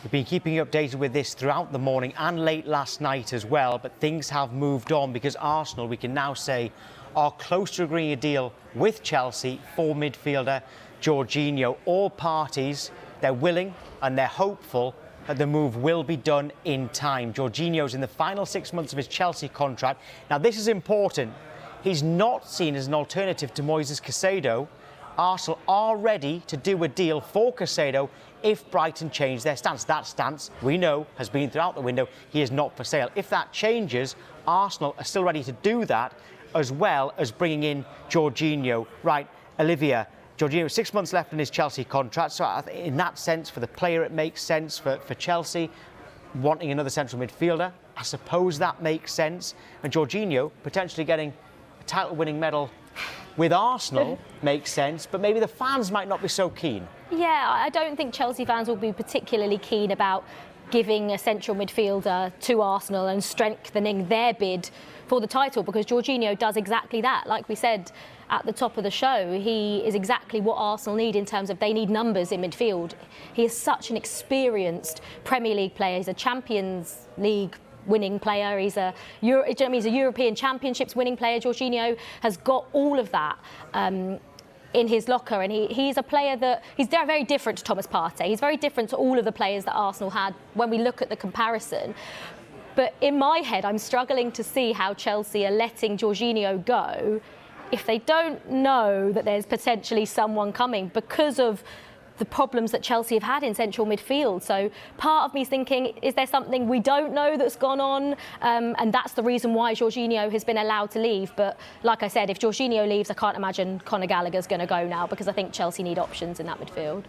We've been keeping you updated with this throughout the morning and late last night as well, but things have moved on because Arsenal, we can now say, are close to agreeing a deal with Chelsea for midfielder Jorginho. All parties, they're willing and they're hopeful that the move will be done in time. Jorginho's in the final 6 months of his Chelsea contract. Now, this is important. He's not seen as an alternative to Moises Caicedo. Arsenal are ready to do a deal for Caicedo if Brighton change their stance. That stance, we know, has been throughout the window. He is not for sale. If that changes, Arsenal are still ready to do that, as well as bringing in Jorginho. Right, Olivia, Jorginho, 6 months left in his Chelsea contract. So in that sense, for the player, it makes sense. For Chelsea, wanting another central midfielder, I suppose that makes sense. And Jorginho potentially getting a title-winning medal with Arsenal makes sense, but maybe the fans might not be so keen. Yeah, I don't think Chelsea fans will be particularly keen about giving a central midfielder to Arsenal and strengthening their bid for the title, because Jorginho does exactly that. Like we said at the top of the show, he is exactly what Arsenal need in terms of they need numbers in midfield. He is such an experienced Premier League player. He's a Champions League winning player. He's a European Championships winning player. Jorginho has got all of that in his locker, and he's a player that he's very different to Thomas Partey. He's very different to all of the players that Arsenal had when we look at the comparison. But in my head, I'm struggling to see how Chelsea are letting Jorginho go if they don't know that there's potentially someone coming because of the problems that Chelsea have had in central midfield. So part of me is thinking, is there something we don't know that's gone on? And that's the reason why Jorginho has been allowed to leave. But like I said, if Jorginho leaves, I can't imagine Conor Gallagher's going to go now, because I think Chelsea need options in that midfield.